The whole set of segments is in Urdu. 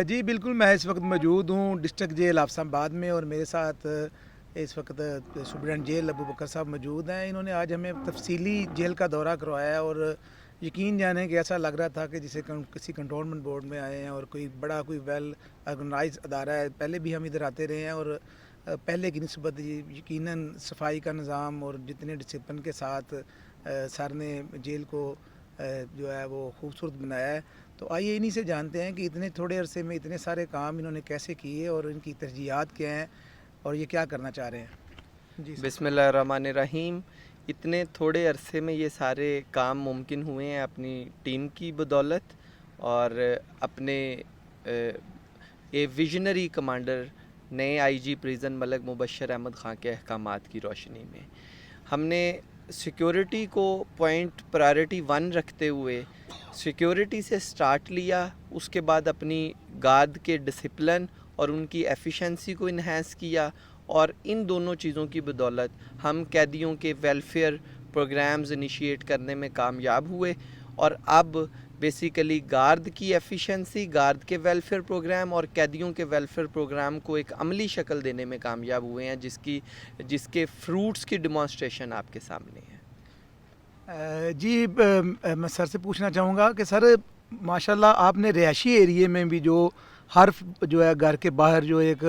جی بالکل، میں اس وقت موجود ہوں ڈسٹرکٹ جیل آفسام آباد میں، اور میرے ساتھ اس وقت سپرڈنٹ جیل ابو بکر صاحب موجود ہیں۔ انہوں نے آج ہمیں تفصیلی جیل کا دورہ کروایا، اور یقین جانیں کہ ایسا لگ رہا تھا کہ جسے کسی کنٹونمنٹ بورڈ میں آئے ہیں اور کوئی ویل آرگنائز ادارہ ہے۔ پہلے بھی ہم ادھر آتے رہے ہیں، اور پہلے کی نسبت یقیناً صفائی کا نظام اور جتنے ڈسپلن کے ساتھ سر نے جیل کو جو ہے وہ خوبصورت بنایا ہے۔ تو آئیے انہی سے جانتے ہیں کہ اتنے تھوڑے عرصے میں اتنے سارے کام انہوں نے کیسے کیے، اور ان کی ترجیحات کیا ہیں، اور یہ کیا کرنا چاہ رہے ہیں۔ جی سر۔ بسم اللہ الرحمن الرحیم۔ اتنے تھوڑے عرصے میں یہ سارے کام ممکن ہوئے ہیں اپنی ٹیم کی بدولت اور اپنے ویژنری کمانڈر نئے آئی جی پریزن ملک مبشر احمد خان کے احکامات کی روشنی میں ہم نے سیکیورٹی کو پوائنٹ پرائرٹی 1 رکھتے ہوئے سیکیورٹی سے سٹارٹ لیا، اس کے بعد اپنی گارد کے ڈسپلن اور ان کی ایفیشنسی کو انہینس کیا، اور ان دونوں چیزوں کی بدولت ہم قیدیوں کے ویلفیئر پروگرامز انیشیٹ کرنے میں کامیاب ہوئے، اور اب بیسیکلی گارد کی ایفیشنسی، گارد کے ویلفیئر پروگرام اور قیدیوں کے ویلفیئر پروگرام کو ایک عملی شکل دینے میں کامیاب ہوئے ہیں، جس کے فروٹس کی ڈیمانسٹریشن آپ کے سامنے ہے۔ جی میں سر سے پوچھنا چاہوں گا کہ سر ماشاءاللہ آپ نے رہائشی ایریے میں بھی جو ہر جو ہے گھر کے باہر جو ایک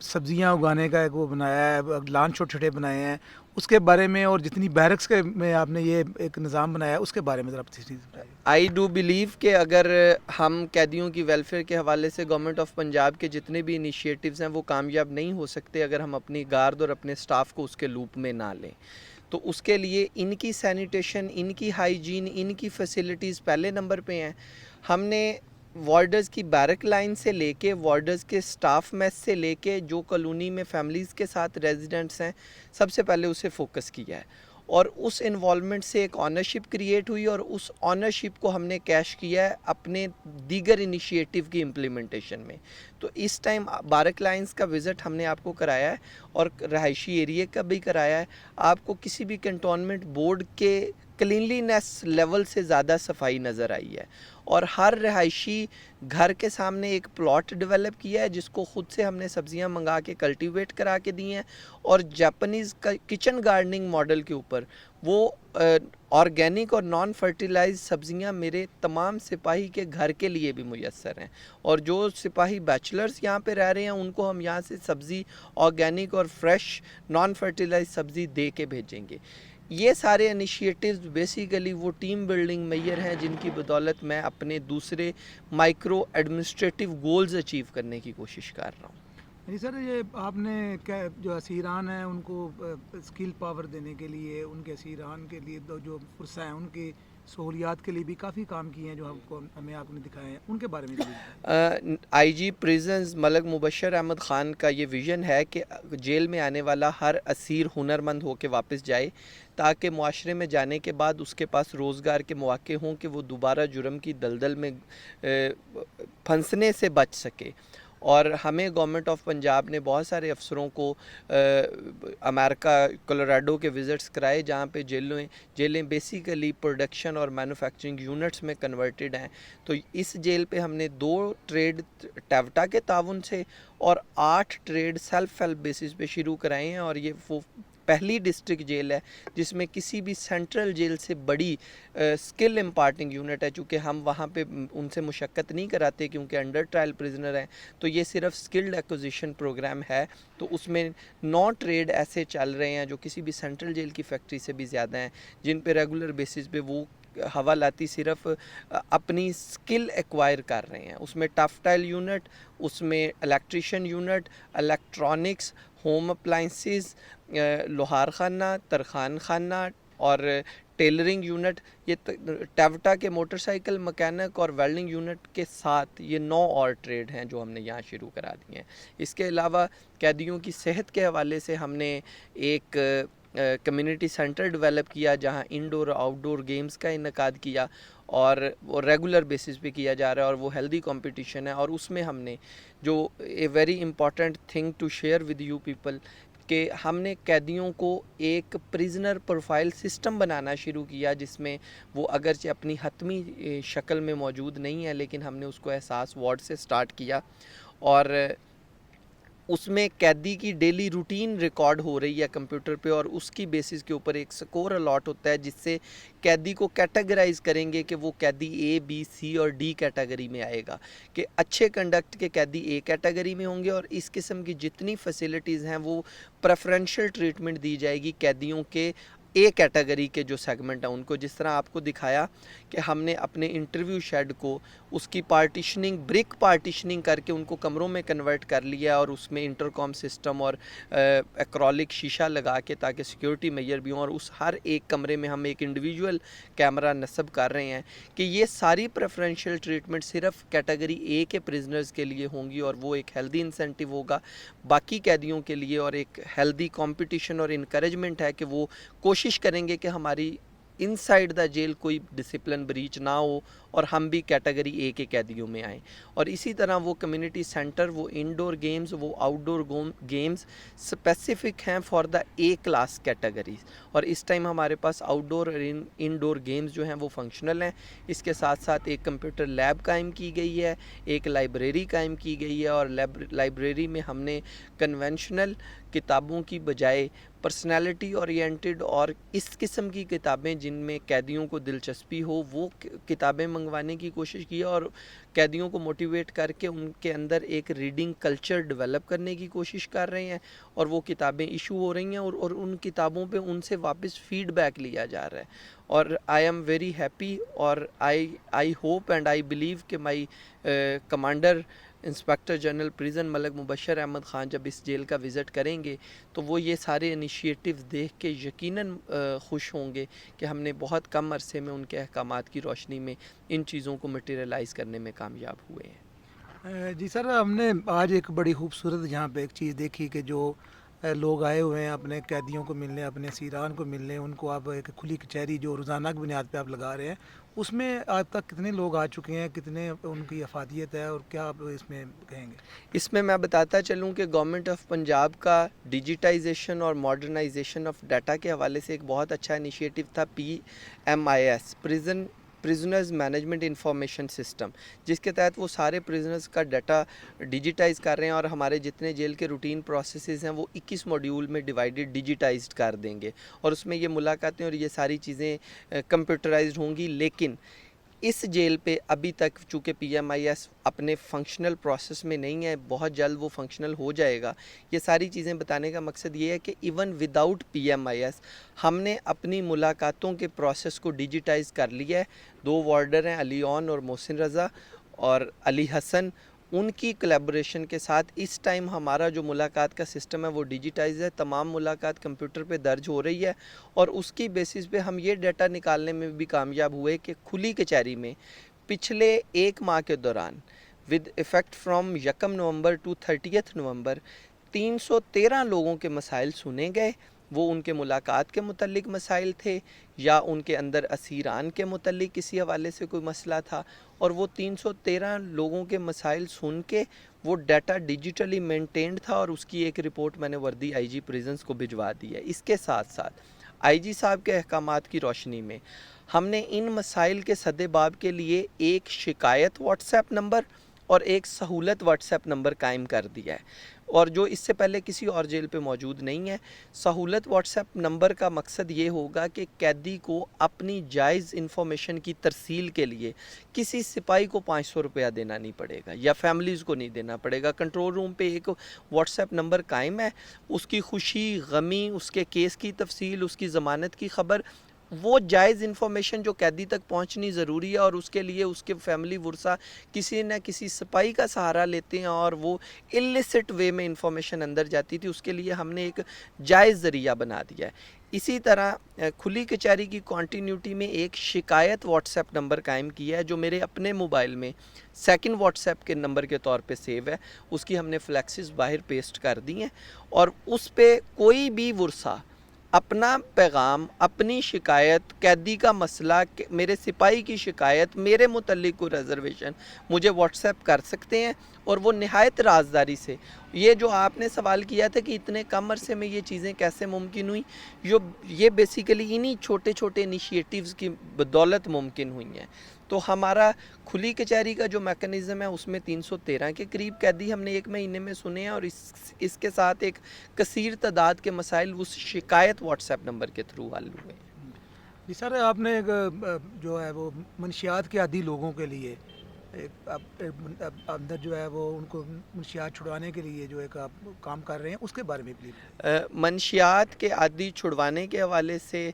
سبزیاں اگانے کا ایک وہ بنایا ہے، لان چھوٹے چھوٹے بنائے ہیں، اس کے بارے میں، اور جتنی بیرکس کے میں آپ نے یہ ایک نظام بنایا ہے اس کے بارے میں ذرا تفصیل بتائیے۔ آئی ڈو بلیو کہ اگر ہم قیدیوں کی ویلفیئر کے حوالے سے گورنمنٹ آف پنجاب کے جتنے بھی انیشیٹیوز ہیں وہ کامیاب نہیں ہو سکتے اگر ہم اپنی گارد اور اپنے سٹاف کو اس کے لوپ میں نہ لیں۔ تو اس کے لیے ان کی سینیٹیشن، ان کی ہائیجین، ان کی فیسلٹیز پہلے نمبر پہ ہیں۔ ہم نے وارڈرز کی بیرک لائن سے لے کے وارڈرز کے سٹاف میس سے لے کے جو کالونی میں فیملیز کے ساتھ ریزیڈنٹس ہیں، سب سے پہلے اسے فوکس کیا ہے، اور اس انوالومنٹ سے ایک آنرشپ کریٹ ہوئی، اور اس آنرشپ کو ہم نے کیش کیا ہے اپنے دیگر انیشیٹیو کی امپلیمنٹیشن میں۔ تو اس ٹائم بارک لائنز کا وزٹ ہم نے آپ کو کرایا ہے، اور رہائشی ایریے کا بھی کرایا ہے۔ آپ کو کسی بھی کنٹونمنٹ بورڈ کے کلینلینس لیول سے زیادہ صفائی نظر آئی ہے، اور ہر رہائشی گھر کے سامنے ایک پلاٹ ڈیولپ کیا ہے جس کو خود سے ہم نے سبزیاں منگا کے کلٹیویٹ کرا کے دی ہیں، اور جاپنیز کچن گارڈننگ ماڈل کے اوپر وہ آرگینک اور نان فرٹیلائز سبزیاں میرے تمام سپاہی کے گھر کے لیے بھی میسر ہیں، اور جو سپاہی بیچلرز یہاں پہ رہ رہے ہیں ان کو ہم یہاں سے سبزی آرگینک اور فریش نان فرٹیلائز سبزی دے کے بھیجیں گے۔ یہ سارے انیشیٹیوز بیسیکلی وہ ٹیم بلڈنگ میئر ہیں جن کی بدولت میں اپنے دوسرے مائکرو ایڈمنسٹریٹو گولز اچیو کرنے کی کوشش کر رہا ہوں۔ جی سر، یہ آپ نے جو اسیران ہیں ان کو اسکل پاور دینے کے لیے، ان کے اسیران کے لیے جو فرصہ ہیں ان کی سہولیات کے لیے بھی کافی کام کیے ہیں جو ہمیں آپ نے دکھائے ہیں، ان کے بارے میں آئی جی پریزنز ملک مبشر احمد خان کا یہ ویژن ہے کہ جیل میں آنے والا ہر اسیر ہنرمند ہو کے واپس جائے، تاکہ معاشرے میں جانے کے بعد اس کے پاس روزگار کے مواقع ہوں کہ وہ دوبارہ جرم کی دلدل میں پھنسنے سے بچ سکے۔ اور ہمیں گورنمنٹ آف پنجاب نے بہت سارے افسروں کو امریکہ کولوراڈو کے وزٹس کرائے، جہاں پہ جیلیں بیسیکلی پروڈکشن اور مینوفیکچرنگ یونٹس میں کنورٹڈ ہیں۔ تو اس جیل پہ ہم نے 2 ٹریڈ ٹیوٹا کے تعاون سے اور 8 ٹریڈ سیلف ہیلپ بیسس پہ شروع کرائے ہیں، اور یہ وہ پہلی ڈسٹرکٹ جیل ہے جس میں کسی بھی سینٹرل جیل سے بڑی اسکل امپارٹنگ یونٹ ہے۔ چونکہ ہم وہاں پہ ان سے مشقت نہیں کراتے کیونکہ انڈر ٹرائل پریزنر ہیں، تو یہ صرف اسکلڈ ایکوزیشن پروگرام ہے۔ تو اس میں 9 ٹریڈ ایسے چل رہے ہیں جو کسی بھی سینٹرل جیل کی فیکٹری سے بھی زیادہ ہیں، جن پہ ریگولر بیسس پہ وہ حوالاتی صرف اپنی سکل ایکوائر کر رہے ہیں۔ اس میں ٹفٹائل یونٹ، اس میں electrician unit, electronics, home appliances, لوہار خانہ، ترخان خانہ اور ٹیلرنگ یونٹ، یہ ٹیوٹا کے موٹر سائیکل مکینک اور ویلڈنگ یونٹ کے ساتھ یہ 9 اور ٹریڈ ہیں جو ہم نے یہاں شروع کرا دی ہیں۔ اس کے علاوہ قیدیوں کی صحت کے حوالے سے ہم نے ایک کمیونٹی سینٹر ڈیولپ کیا جہاں انڈور اور آؤٹ ڈور گیمز کا انعقاد کیا، اور وہ ریگولر بیسس پہ کیا جا رہا ہے، اور وہ ہیلدی کمپٹیشن ہے۔ اور اس میں ہم نے جو a very important thing to share with you people کہ ہم نے قیدیوں کو ایک پریزنر پروفائل سسٹم بنانا شروع کیا، جس میں وہ اگرچہ اپنی حتمی شکل میں موجود نہیں ہے، لیکن ہم نے اس کو احساس وارڈ سے سٹارٹ کیا، اور اس میں قیدی کی ڈیلی روٹین ریکارڈ ہو رہی ہے کمپیوٹر پہ، اور اس کی بیسس کے اوپر ایک سکور الاٹ ہوتا ہے، جس سے قیدی کو کیٹیگرائز کریں گے کہ وہ قیدی اے بی سی اور ڈی کیٹیگری میں آئے گا، کہ اچھے کنڈکٹ کے قیدی اے کیٹیگری میں ہوں گے، اور اس قسم کی جتنی فیسلٹیز ہیں وہ پریفرنشل ٹریٹمنٹ دی جائے گی قیدیوں کے اے کیٹیگری کے جو سیگمنٹ ہیں ان کو. جس طرح آپ کو دکھایا کہ ہم نے اپنے انٹرویو شیڈ کو اس کی پارٹیشننگ بریک پارٹیشننگ کر کے ان کو کمروں میں کنورٹ کر لیا، اور اس میں انٹرکام سسٹم اور ایکرولک شیشہ لگا کے تاکہ سیکیورٹی میئر بھی ہوں، اور اس ہر ایک کمرے میں ہم ایک انڈیویجول کیمرہ نصب کر رہے ہیں کہ یہ ساری پریفرنشل ٹریٹمنٹ صرف کیٹیگری اے کے پرزنرز کے لیے ہوں گی، اور وہ ایک ہیلدی انسینٹیو ہوگا باقی قیدیوں کے لیے، اور ایک ہیلدی کمپٹیشن اور انکریجمنٹ ہے کہ وہ کوشش کریں گے کہ ہماری ان سائڈ دا جیل کوئی ڈسپلن بریچ نہ ہو اور ہم بھی کیٹیگری اے کے قیدیوں میں آئیں. اور اسی طرح وہ کمیونٹی سینٹر، وہ انڈور گیمز، وہ آؤٹ ڈور گیمز اسپیسیفک ہیں for the a class categories, اور اس ٹائم ہمارے پاس آؤٹ ڈور اور انڈور گیمز جو ہیں وہ فنکشنل ہیں. اس کے ساتھ ساتھ ایک کمپیوٹر لیب قائم کی گئی ہے، ایک لائبریری قائم کی گئی ہے، اور لائبریری میں ہم نے کنونشنل کتابوں کی بجائے پرسنالٹی اورینٹڈ اور اس قسم کی کتابیں جن میں قیدیوں کو دلچسپی ہو وہ کتابیں منگوانے کی کوشش کی ہے، اور قیدیوں کو موٹیویٹ کر کے ان کے اندر ایک ریڈنگ کلچر ڈیولپ کرنے کی کوشش کر رہے ہیں، اور وہ کتابیں ایشو ہو رہی ہیں، اور ان کتابوں پہ ان سے واپس فیڈ بیک لیا جا رہا ہے. اور آئی ایم ویری ہیپی، اور I hope and I believe کہ مائی کمانڈر انسپیکٹر جنرل پریزن ملک مبشر احمد خان جب اس جیل کا وزٹ کریں گے تو وہ یہ سارے انیشیٹیوز دیکھ کے یقیناً خوش ہوں گے کہ ہم نے بہت کم عرصے میں ان کے احکامات کی روشنی میں ان چیزوں کو مٹیریلائز کرنے میں کامیاب ہوئے ہیں. جی سر، ہم نے آج ایک بڑی خوبصورت یہاں پہ ایک چیز دیکھی کہ جو لوگ آئے ہوئے ہیں اپنے قیدیوں کو ملنے، اپنے اسیران کو ملنے، ان کو آپ ایک کھلی کچہری جو روزانہ کی بنیاد پہ آپ لگا رہے ہیں، اس میں آج تک کتنے لوگ آ چکے ہیں، کتنے ان کی افادیت ہے، اور کیا آپ اس میں کہیں گے؟ اس میں بتاتا چلوں کہ گورنمنٹ آف پنجاب کا ڈیجیٹائزیشن اور ماڈرنائزیشن آف ڈیٹا کے حوالے سے ایک بہت اچھا انیشیٹو تھا PMIS prisoners management information system, جس کے تحت وہ سارے پرزنرز کا ڈیٹا ڈیجیٹائز کر رہے ہیں، اور ہمارے جتنے جیل کے روٹین پروسیسز ہیں وہ 21 ماڈیول میں ڈیجیٹائزڈ کر دیں گے، اور اس میں یہ ملاقاتیں اور یہ ساری چیزیں کمپیوٹرائزڈ ہوں گی. لیکن اس جیل پہ ابھی تک چونکہ PMIS اپنے فنکشنل پروسیس میں نہیں ہے، بہت جلد وہ فنکشنل ہو جائے گا. یہ ساری چیزیں بتانے کا مقصد یہ ہے کہ ایون وداؤٹ PMIS ہم نے اپنی ملاقاتوں کے پروسیس کو ڈیجیٹائز کر لیا ہے. 2 وارڈر ہیں، علی اون اور محسن رضا اور علی حسن، ان کی کولیبوریشن کے ساتھ اس ٹائم ہمارا جو ملاقات کا سسٹم ہے وہ ڈیجیٹائز ہے. تمام ملاقات کمپیوٹر پہ درج ہو رہی ہے، اور اس کی بیسس پہ ہم یہ ڈیٹا نکالنے میں بھی کامیاب ہوئے کہ کھلی کچہری میں پچھلے 1 ماہ کے دوران with effect from 1 November to 30 November 313 لوگوں کے مسائل سنے گئے. وہ ان کے ملاقات کے متعلق مسائل تھے، یا ان کے اندر اسیران کے متعلق کسی حوالے سے کوئی مسئلہ تھا، اور وہ 313 لوگوں کے مسائل سن کے وہ ڈیٹا ڈیجیٹلی مینٹینڈ تھا، اور اس کی ایک رپورٹ میں نے وردی IG پریزنز کو بھجوا دی ہے. اس کے ساتھ ساتھ IG صاحب کے احکامات کی روشنی میں ہم نے ان مسائل کے سد باب کے لیے ایک شکایت واٹس ایپ نمبر اور ایک سہولت واٹس ایپ نمبر قائم کر دیا ہے، اور جو اس سے پہلے کسی اور جیل پہ موجود نہیں ہے. سہولت واٹس ایپ نمبر کا مقصد یہ ہوگا کہ قیدی کو اپنی جائز انفارمیشن کی ترسیل کے لیے کسی سپاہی کو 500 روپیہ دینا نہیں پڑے گا، یا فیملیز کو نہیں دینا پڑے گا. کنٹرول روم پہ ایک واٹس ایپ نمبر قائم ہے، اس کی خوشی غمی، اس کے کیس کی تفصیل، اس کی ضمانت کی خبر، وہ جائز انفارمیشن جو قیدی تک پہنچنی ضروری ہے، اور اس کے لیے اس کے فیملی ورثہ کسی نہ کسی سپاہی کا سہارا لیتے ہیں، اور وہ السٹ وے میں انفارمیشن اندر جاتی تھی، اس کے لیے ہم نے ایک جائز ذریعہ بنا دیا ہے. اسی طرح کھلی کچہری کی کنٹینیوٹی میں ایک شکایت واٹس ایپ نمبر قائم کیا ہے جو میرے اپنے موبائل میں سیکنڈ واٹس ایپ کے نمبر کے طور پہ سیو ہے. اس کی ہم نے فلیکسز باہر پیسٹ کر دی ہیں، اور اس پہ کوئی بھی ورثہ اپنا پیغام، اپنی شکایت، قیدی کا مسئلہ، میرے سپاہی کی شکایت، میرے متعلق کوئی ریزرویشن مجھے واٹس ایپ کر سکتے ہیں، اور وہ نہایت رازداری سے. یہ جو آپ نے سوال کیا تھا کہ اتنے کم عرصے میں یہ چیزیں کیسے ممکن ہوئیں، یہ بیسیکلی انہی چھوٹے چھوٹے انیشیٹیوز کی بدولت ممکن ہوئی ہیں. تو ہمارا کھلی کچہری کا جو میکنزم ہے اس میں 313 کے قریب قیدی ہم نے ایک مہینے میں سنے ہیں، اور اس کے ساتھ ایک کثیر تعداد کے مسائل اس شکایت واٹس ایپ نمبر کے تھرو حل ہوئے. جی سر، آپ نے ایک جو ہے وہ منشیات کے عادی لوگوں کے لیے اندر جو ہے وہ ان کو منشیات چھڑوانے کے لیے جو ایک آپ کام کر رہے ہیں، اس کے بارے میں پلیز. منشیات کے عادی چھڑوانے کے حوالے سے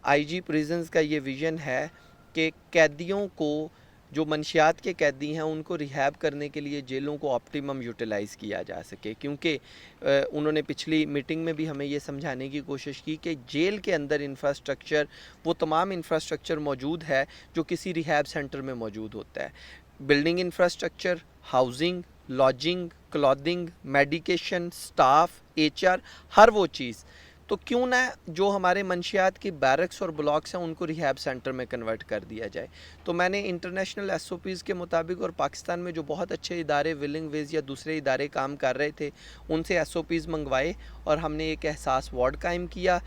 آئی جی پریزنز کا یہ ویژن ہے کہ قیدیوں کو، جو منشیات کے قیدی ہیں، ان کو ریہیب کرنے کے لیے جیلوں کو آپٹیمم یوٹیلائز کیا جا سکے. کیونکہ انہوں نے پچھلی میٹنگ میں بھی ہمیں یہ سمجھانے کی کوشش کی کہ جیل کے اندر انفراسٹرکچر، وہ تمام انفراسٹرکچر موجود ہے جو کسی ریہیب سینٹر میں موجود ہوتا ہے. Building infrastructure, housing, lodging, clothing, medication, staff, H R, ہر وہ چیز. تو کیوں نہ جو ہمارے منشیات کی بیرکس اور بلاکس ہیں ان کو ریہیب سینٹر میں کنورٹ کر دیا جائے. تو میں نے انٹرنیشنل ایس او پیز کے مطابق، اور پاکستان میں جو بہت اچھے ادارے ولنگ ویز یا دوسرے ادارے کام کر رہے تھے، ان سے ایس او پیز منگوائے، اور ہم نے ایک احساس وارڈ قائم کیا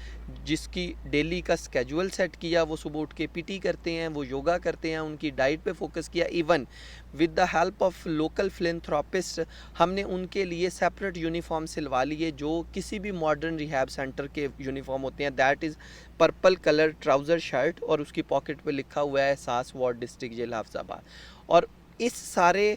جس کی ڈیلی کا سکیجول سیٹ کیا. وہ صبح اٹھ کے پی ٹی کرتے ہیں، وہ یوگا کرتے ہیں، ان کی ڈائٹ پہ فوکس کیا. Even with the help of local philanthropist ہم نے ان کے لیے سیپریٹ یونیفارم سلوا لیے جو کسی بھی ماڈرن ریہیب سینٹر کے یونیفارم ہوتے ہیں. That is purple colour trouser shirt, اور اس کی پاکٹ پہ لکھا ہوا ہے احساس وارڈ ڈسٹرکٹ جیل حافظ آباد. اور اس سارے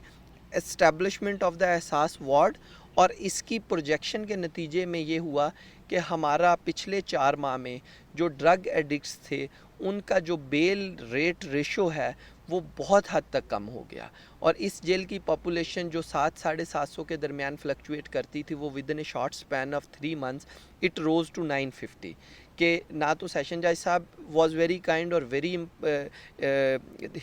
اسٹیبلشمنٹ آف دا احساس وارڈ اور اس کی پروجیکشن کے نتیجے میں یہ ہوا کہ ہمارا پچھلے 4 ماہ میں جو ڈرگ ایڈکٹس تھے ان کا جو بیل ریٹ ریشو ہے وہ بہت حد تک کم ہو گیا. اور اس جیل کی پاپولیشن جو 700-750 کے درمیان فلکچویٹ کرتی تھی، وہ within a short span of 3 months it rose to 950. کہ نہ تو سیشن جج صاحب واز ویری کائنڈ اور very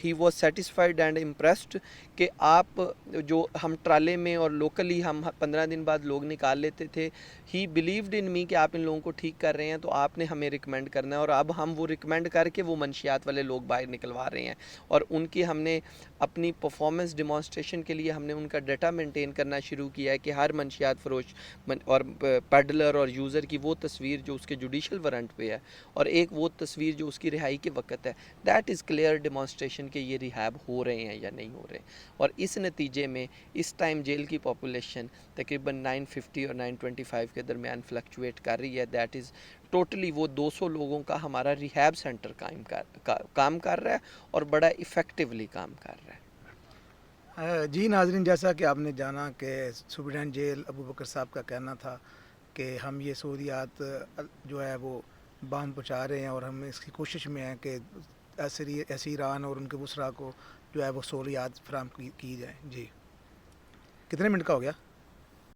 he was satisfied and impressed کہ آپ جو ہم ٹرالے میں اور لوکلی ہم 15 دن بعد لوگ نکال لیتے تھے، ہی بلیوڈ ان می کہ آپ ان لوگوں کو ٹھیک کر رہے ہیں، تو آپ نے ہمیں ریکمینڈ کرنا ہے. اور اب ہم وہ ریکمینڈ کر کے وہ منشیات والے لوگ باہر نکلوا رہے ہیں. اور ان کی ہم نے اپنی پرفارمنس ڈیمانسٹریشن کے لیے ہم نے ان کا ڈیٹا مینٹین کرنا شروع کیا ہے کہ ہر منشیات فروش اور پیڈلر اور یوزر کی وہ تصویر جو اس کے جوڈیشل وارنٹ پہ ہے، اور ایک وہ تصویر جو اس کی رہائی کے وقت ہے، دیٹ از کلیئر ڈیمانسٹریشن کہ یہ ریہیب ہو رہے ہیں یا نہیں ہو رہے. اور اس نتیجے میں اس ٹائم جیل کی پاپولیشن تقریباً 950 اور 925 کے درمیان فلکچویٹ کر رہی ہے. دیٹ از ٹوٹلی وہ 200 لوگوں کا ہمارا ریہیب سینٹر کام کر رہا ہے، اور بڑا افیکٹولی کام کر رہا ہے. جی ناظرین، جیسا کہ آپ نے جانا کہ سپرنٹینڈنٹ جیل ابو بکر صاحب کا کہنا تھا کہ ہم یہ سہولیات جو ہے وہ باہم پہنچا رہے ہیں، اور ہم اس کی کوشش میں ہیں کہ اسیران اور ان کے وسرا کو جو ہے وہ سہولیات فراہم کی جائیں. جی کتنے منٹ کا ہو گیا؟